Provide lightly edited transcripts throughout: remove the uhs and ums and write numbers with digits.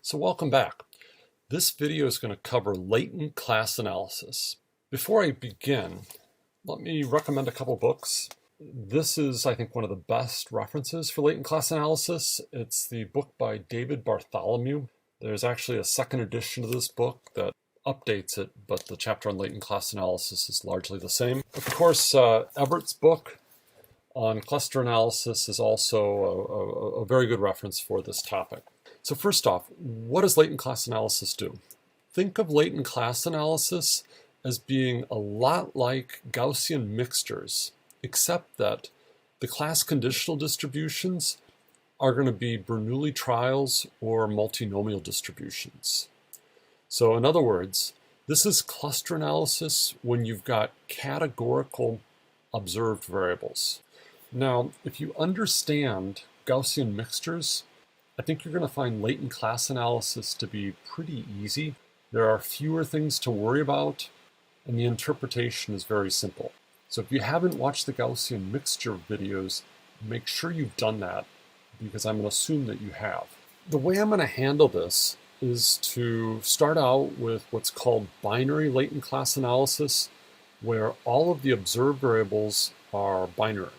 So welcome back. This video is going to cover latent class analysis. Before I begin, let me recommend a couple books. This is, I think, one of the best references for latent class analysis. It's the book by David Bartholomew. There's actually a second edition of this book that updates it, but the chapter on latent class analysis is largely the same. Of course, Everett's book on cluster analysis is also a very good reference for this topic. So first off, what does latent class analysis do? Think of latent class analysis as being a lot like Gaussian mixtures, except that the class conditional distributions are going to be Bernoulli trials or multinomial distributions. So in other words, this is cluster analysis when you've got categorical observed variables. Now, if you understand Gaussian mixtures, I think you're going to find latent class analysis to be pretty easy. There are fewer things to worry about, and the interpretation is very simple. So if you haven't watched the Gaussian mixture videos, make sure you've done that, because I'm going to assume that you have. The way I'm going to handle this is to start out with what's called binary latent class analysis, where all of the observed variables are binary.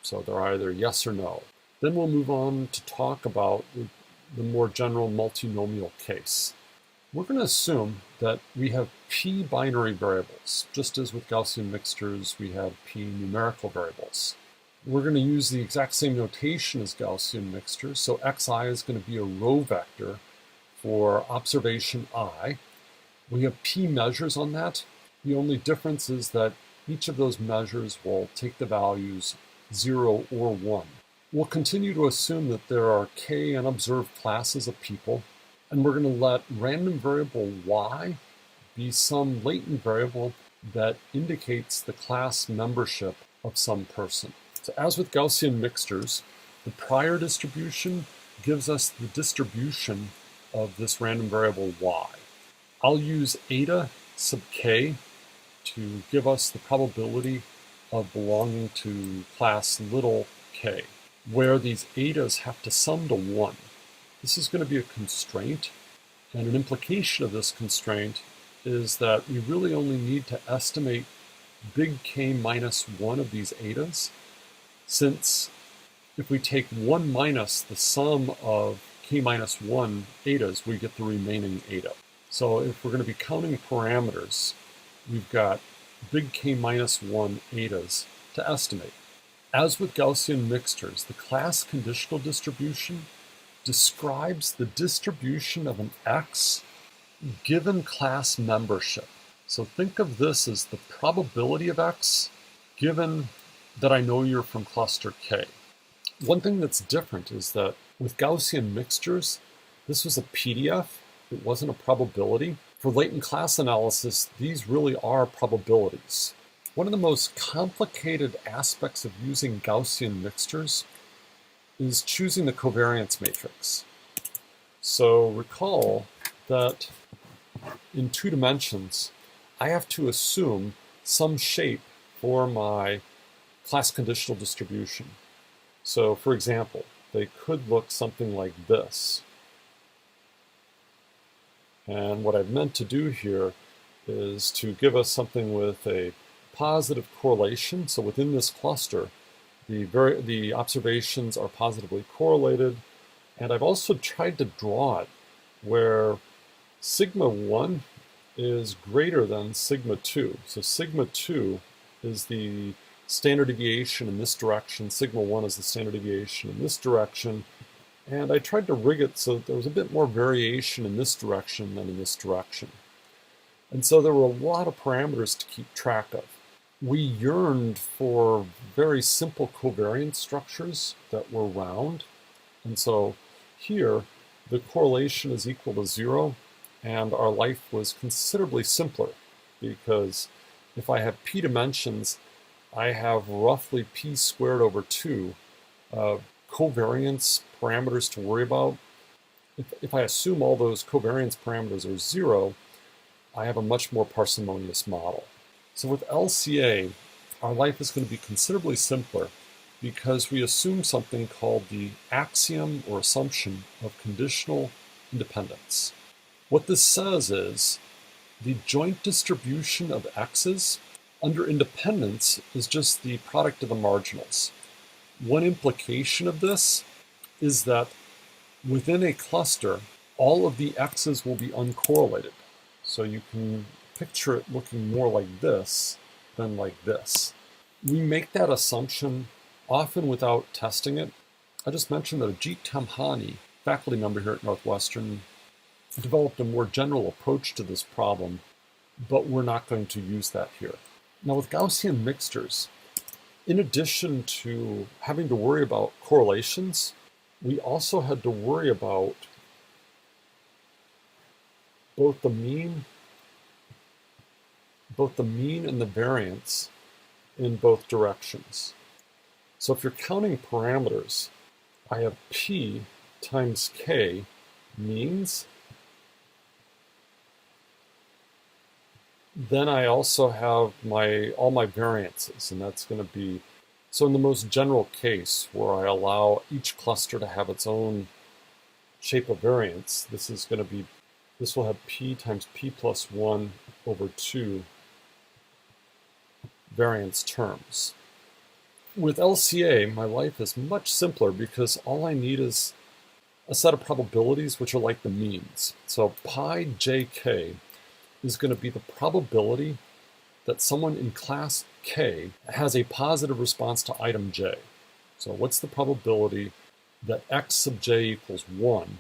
So they're either yes or no. Then we'll move on to talk about the more general multinomial case. We're going to assume that we have p binary variables. Just as with Gaussian mixtures, we have p numerical variables. We're going to use the exact same notation as Gaussian mixtures. So xi is going to be a row vector for observation I. We have p measures on that. The only difference is that each of those measures will take the values 0 or 1. We'll continue to assume that there are k unobserved classes of people, and we're going to let random variable y be some latent variable that indicates the class membership of some person. So as with Gaussian mixtures, the prior distribution gives us the distribution of this random variable y. I'll use eta sub k to give us the probability of belonging to class little k, where these etas have to sum to 1. This is going to be a constraint, and an implication of this constraint is that we really only need to estimate big K minus 1 of these etas, since if we take 1 minus the sum of K minus 1 etas, we get the remaining eta. So if we're going to be counting parameters, we've got big K minus 1 etas to estimate. As with Gaussian mixtures, the class conditional distribution describes the distribution of an x given class membership. So think of this as the probability of x given that I know you're from cluster K. One thing that's different is that with Gaussian mixtures, this was a PDF, it wasn't a probability. For latent class analysis, these really are probabilities. One of the most complicated aspects of using Gaussian mixtures is choosing the covariance matrix. So recall that in 2 dimensions, I have to assume some shape for my class conditional distribution. So for example, they could look something like this. And what I've meant to do here is to give us something with a positive correlation. So within this cluster, the observations are positively correlated. And I've also tried to draw it where sigma 1 is greater than sigma 2. So sigma 2 is the standard deviation in this direction. Sigma 1 is the standard deviation in this direction. And I tried to rig it so that there was a bit more variation in this direction than in this direction. And so there were a lot of parameters to keep track of. We yearned for very simple covariance structures that were round. And so here, the correlation is equal to 0, and our life was considerably simpler, because if I have p dimensions, I have roughly p squared over 2 covariance parameters to worry about. If I assume all those covariance parameters are 0, I have a much more parsimonious model. So with LCA, our life is going to be considerably simpler because we assume something called the axiom or assumption of conditional independence. What this says is the joint distribution of x's under independence is just the product of the marginals. One implication of this is that within a cluster, all of the x's will be uncorrelated. So you can picture it looking more like this than like this. We make that assumption often without testing it. I just mentioned that Ajit Tamhani, faculty member here at Northwestern, developed a more general approach to this problem, but we're not going to use that here. Now with Gaussian mixtures, in addition to having to worry about correlations, we also had to worry about both the mean and the variance in both directions. So if you're counting parameters, I have p times k means. Then I also have all my variances, and that's going to be, so in the most general case where I allow each cluster to have its own shape of variance, this will have p times p plus 1 over 2 variance terms. With LCA, my life is much simpler because all I need is a set of probabilities which are like the means. So pi jk is going to be the probability that someone in class K has a positive response to item j. So what's the probability that x sub j equals 1,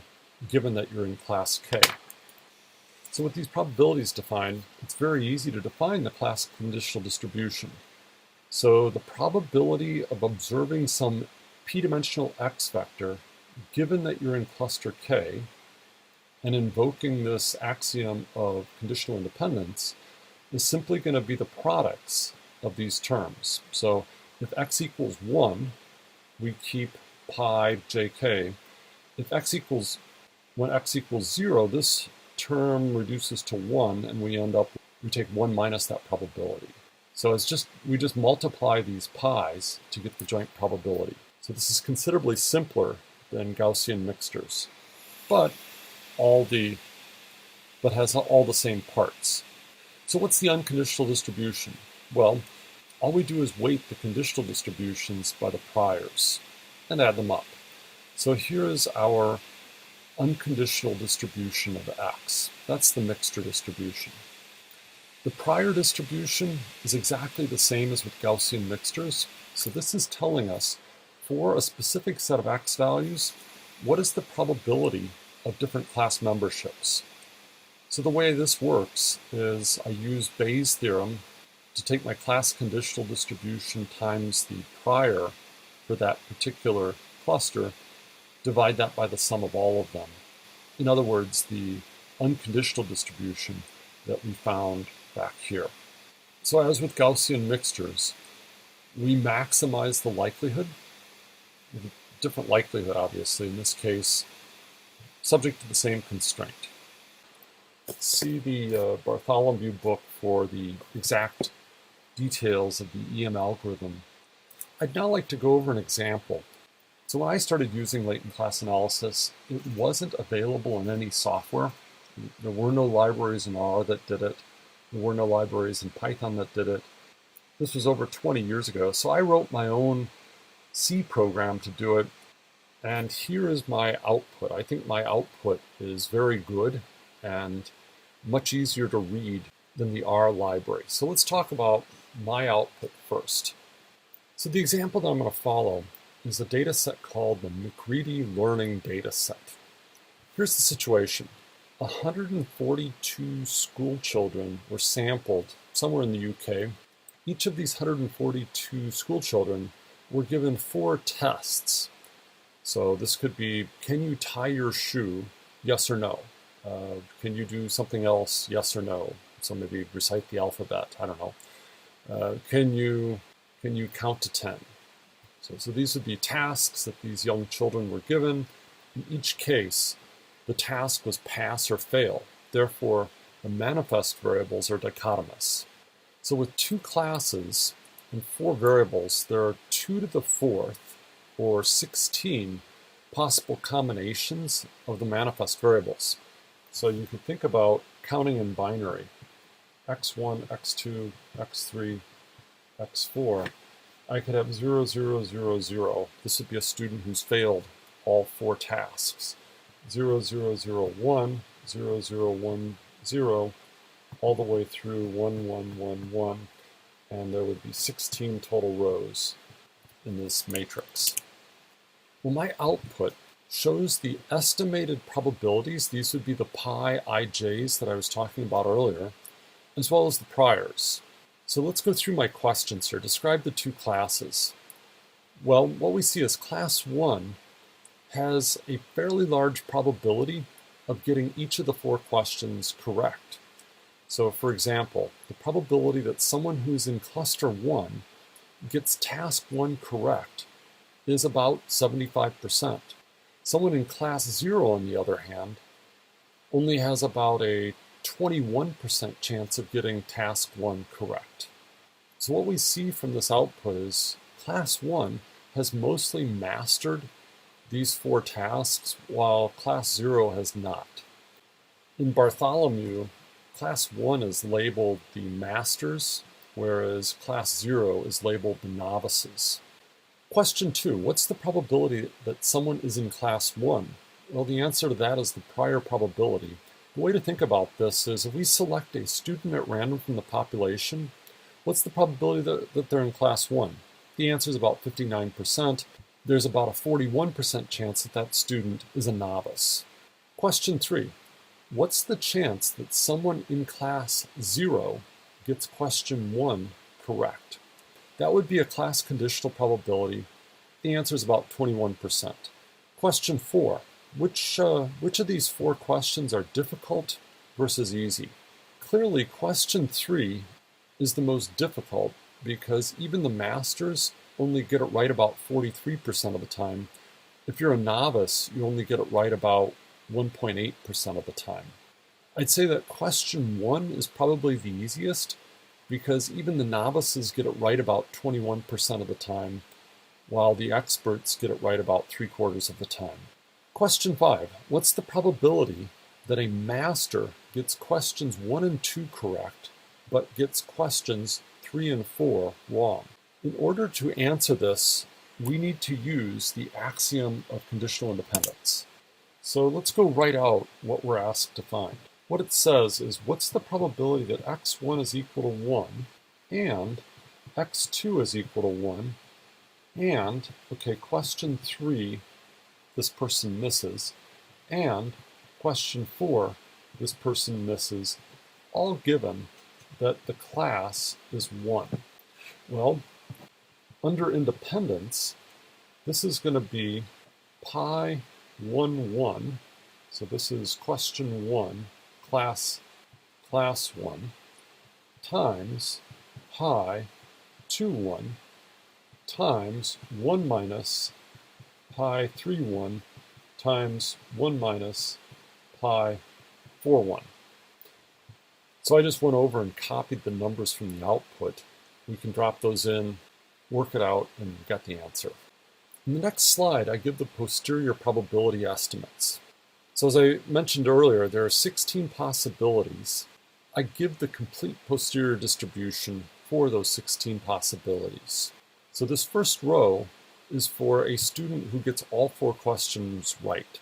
given that you're in class K? So with these probabilities defined, it's very easy to define the class conditional distribution. So the probability of observing some p-dimensional x vector, given that you're in cluster K, and invoking this axiom of conditional independence, is simply going to be the products of these terms. So if x equals 1, we keep pi jk. When x equals 0, this term reduces to 1, and we take 1 minus that probability. So we just multiply these pi's to get the joint probability. So this is considerably simpler than Gaussian mixtures, but has all the same parts. So what's the unconditional distribution? Well, all we do is weight the conditional distributions by the priors and add them up. So here is our unconditional distribution of x. That's the mixture distribution. The prior distribution is exactly the same as with Gaussian mixtures. So this is telling us, for a specific set of x values, what is the probability of different class memberships. So the way this works is I use Bayes' theorem to take my class conditional distribution times the prior for that particular cluster, divide that by the sum of all of them. In other words, the unconditional distribution that we found back here. So as with Gaussian mixtures, we maximize the likelihood, with a different likelihood obviously, in this case, subject to the same constraint. Let's see the Bartholomew book for the exact details of the EM algorithm. I'd now like to go over an example. So when I started using latent class analysis, it wasn't available in any software. There were no libraries in R that did it. There were no libraries in Python that did it. This was over 20 years ago, so I wrote my own C program to do it, and here is my output. I think my output is very good and much easier to read than the R library. So let's talk about my output first. So the example that I'm going to follow is a data set called the McCready Learning Data Set. Here's the situation. 142 school children were sampled somewhere in the UK. Each of these 142 school children were given 4 tests. So this could be, can you tie your shoe? Yes or no. Can you do something else? Yes or no. So maybe recite the alphabet. I don't know. Can you count to 10? So these would be tasks that these young children were given. In each case, the task was pass or fail. Therefore, the manifest variables are dichotomous. So with 2 classes and 4 variables, there are 2 to the 4th, or 16, possible combinations of the manifest variables. So you could think about counting in binary, x1, x2, x3, x4. I could have 0, 0, 0, 0. This would be a student who's failed all 4 tasks. 0, 0, 0, 1, 0, 0, 1, 0, all the way through 1, 1, 1, 1, and there would be 16 total rows in this matrix. Well, my output shows the estimated probabilities. These would be the pi ij's that I was talking about earlier, as well as the priors. So let's go through my questions here. Describe the 2 classes. Well, what we see is class 1 has a fairly large probability of getting each of the 4 questions correct. So for example, the probability that someone who's in cluster 1 gets task 1 correct is about 75%. Someone in class 0, on the other hand, only has about a 21% chance of getting task 1 correct. So what we see from this output is class 1 has mostly mastered these 4 tasks, while class 0 has not. In Bartholomew, class 1 is labeled the masters, whereas class 0 is labeled the novices. Question 2, what's the probability that someone is in class 1? Well, the answer to that is the prior probability. The way to think about this is if we select a student at random from the population, what's the probability that they're in class 1? The answer is about 59%. There's about a 41% chance that that student is a novice. Question 3, what's the chance that someone in class 0 gets question 1 correct? That would be a class conditional probability. The answer is about 21%. Question 4, which of these 4 questions are difficult versus easy? Clearly, question 3 is the most difficult because even the masters only get it right about 43% of the time. If you're a novice, you only get it right about 1.8% of the time. I'd say that question 1 is probably the easiest because even the novices get it right about 21% of the time, while the experts get it right about 3/4 of the time. Question 5, what's the probability that a master gets questions 1 and 2 correct, but gets questions 3 and 4 wrong? In order to answer this, we need to use the axiom of conditional independence. So let's go write out what we're asked to find. What it says is, what's the probability that x1 is equal to 1 and x2 is equal to 1 and, okay, question 3, this person misses, and question 4, this person misses, all given that the class is 1. Well, under independence, this is going to be pi 1, 1. So this is question 1, class 1, times pi 2, 1, times 1 minus pi 3, 1, times 1 minus pi 4, 1. So I just went over and copied the numbers from the output. We can drop those in, work it out, and get the answer. In the next slide, I give the posterior probability estimates. So as I mentioned earlier, there are 16 possibilities. I give the complete posterior distribution for those 16 possibilities. So this first row is for a student who gets all 4 questions right.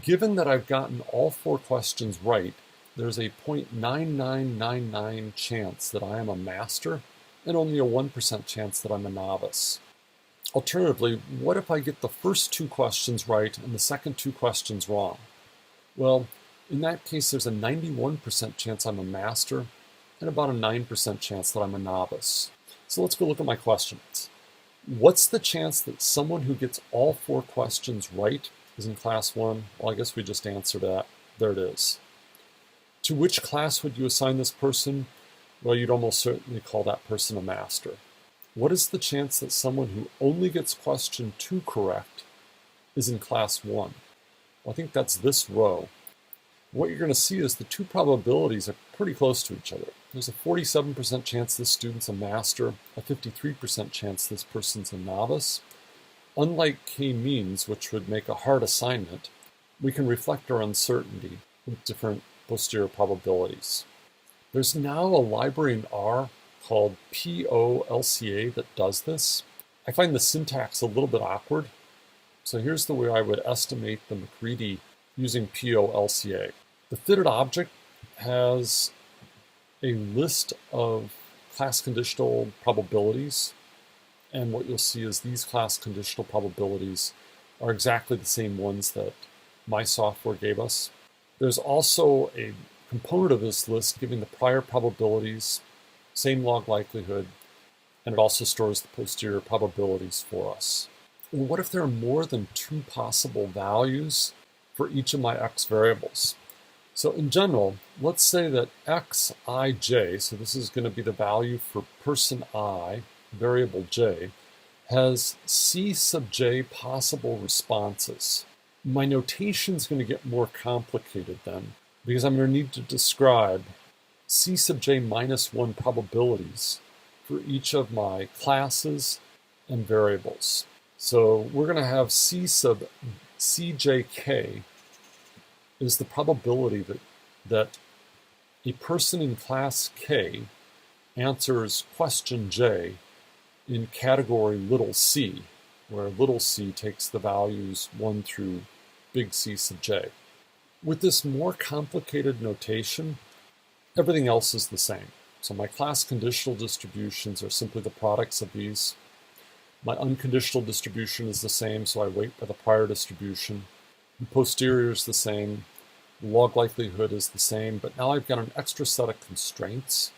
Given that I've gotten all 4 questions right, there's a 0.9999 chance that I am a master and only a 1% chance that I'm a novice. Alternatively, what if I get the first 2 questions right and the second 2 questions wrong? Well, in that case, there's a 91% chance I'm a master and about a 9% chance that I'm a novice. So let's go look at my questions. What's the chance that someone who gets all 4 questions right is in class 1? Well, I guess we just answered that. There it is. To which class would you assign this person? Well, you'd almost certainly call that person a master. What is the chance that someone who only gets question 2 correct is in class 1? Well, I think that's this row. What you're going to see is the 2 probabilities are pretty close to each other. There's a 47% chance this student's a master, a 53% chance this person's a novice, Unlike k-means, which would make a hard assignment, we can reflect our uncertainty with different posterior probabilities. There's now a library in R called POLCA that does this. I find the syntax a little bit awkward, so here's the way I would estimate the McCready using POLCA. The fitted object has a list of class conditional probabilities, and what you'll see is these class conditional probabilities are exactly the same ones that my software gave us. There's also a component of this list giving the prior probabilities, same log likelihood, and it also stores the posterior probabilities for us. Well, what if there are more than 2 possible values for each of my x variables? So in general, let's say that xij, so this is going to be the value for person I, variable j, has c sub j possible responses. My notation is going to get more complicated then, because I'm going to need to describe c sub j minus 1 probabilities for each of my classes and variables. So we're going to have c sub cjk is the probability that a person in class K answers question J in category little c, where little c takes the values 1 through big C sub j. With this more complicated notation, everything else is the same. So my class conditional distributions are simply the products of these. My unconditional distribution is the same, so I weight by the prior distribution. The posterior is the same. The log likelihood is the same, but now I've got an extra set of constraints.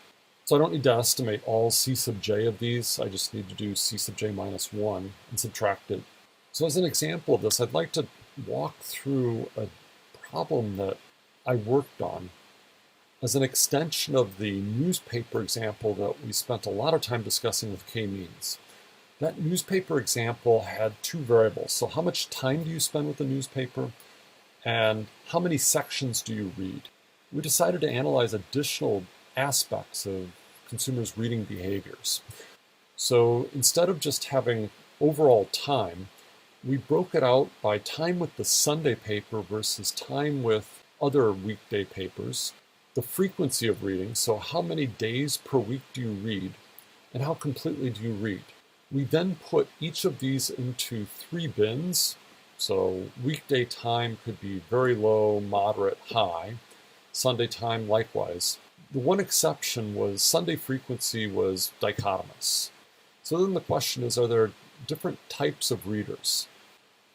So I don't need to estimate all c sub j of these. I just need to do c sub j minus 1 and subtract it. So as an example of this, I'd like to walk through a problem that I worked on as an extension of the newspaper example that we spent a lot of time discussing with k-means. That newspaper example had 2 variables. So how much time do you spend with the newspaper, and how many sections do you read? We decided to analyze additional aspects of consumers' reading behaviors. So instead of just having overall time, we broke it out by time with the Sunday paper versus time with other weekday papers, the frequency of reading, so how many days per week do you read, and how completely do you read. We then put each of these into 3 bins. So weekday time could be very low, moderate, high. Sunday time likewise. The one exception was Sunday frequency was dichotomous. So then the question is, are there different types of readers?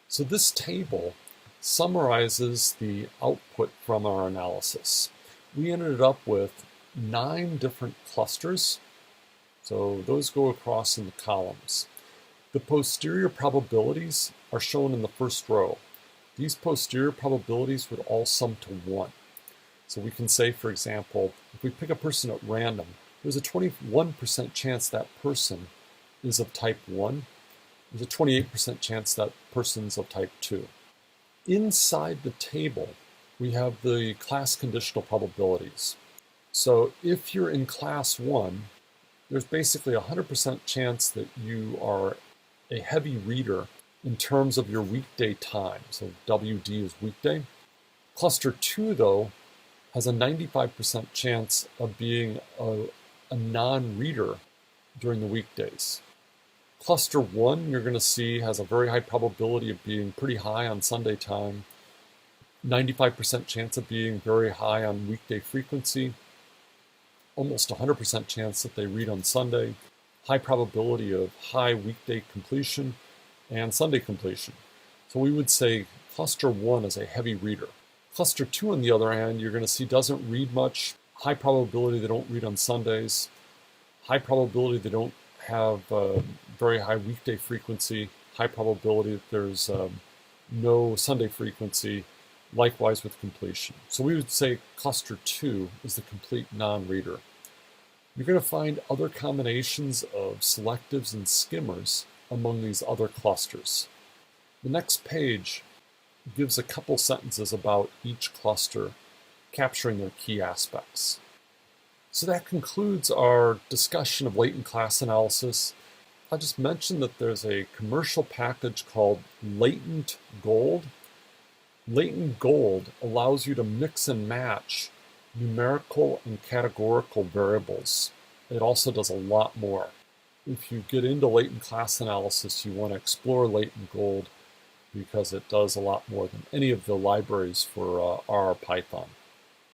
So this table summarizes the output from our analysis. We ended up with 9 different clusters. So those go across in the columns. The posterior probabilities are shown in the first row. These posterior probabilities would all sum to 1. So we can say, for example, if we pick a person at random, there's a 21% chance that person is of type 1. There's a 28% chance that person's of type 2. Inside the table, we have the class conditional probabilities. So if you're in class 1, there's basically a 100% chance that you are a heavy reader in terms of your weekday time. So WD is weekday. Cluster 2, though, has a 95% chance of being a non-reader during the weekdays. Cluster 1, you're going to see, has a very high probability of being pretty high on Sunday time, 95% chance of being very high on weekday frequency, almost 100% chance that they read on Sunday, high probability of high weekday completion and Sunday completion. So we would say cluster 1 is a heavy reader. Cluster 2, on the other hand, you're going to see doesn't read much, high probability they don't read on Sundays, high probability they don't have very high weekday frequency, high probability that there's no Sunday frequency, likewise with completion. So we would say cluster 2 is the complete non-reader. You're going to find other combinations of selectives and skimmers among these other clusters. The next page gives a couple sentences about each cluster, capturing their key aspects. So that concludes our discussion of latent class analysis. I'll just mention that there's a commercial package called Latent Gold. Latent Gold allows you to mix and match numerical and categorical variables. It also does a lot more. If you get into latent class analysis, you want to explore Latent Gold because it does a lot more than any of the libraries for R or Python.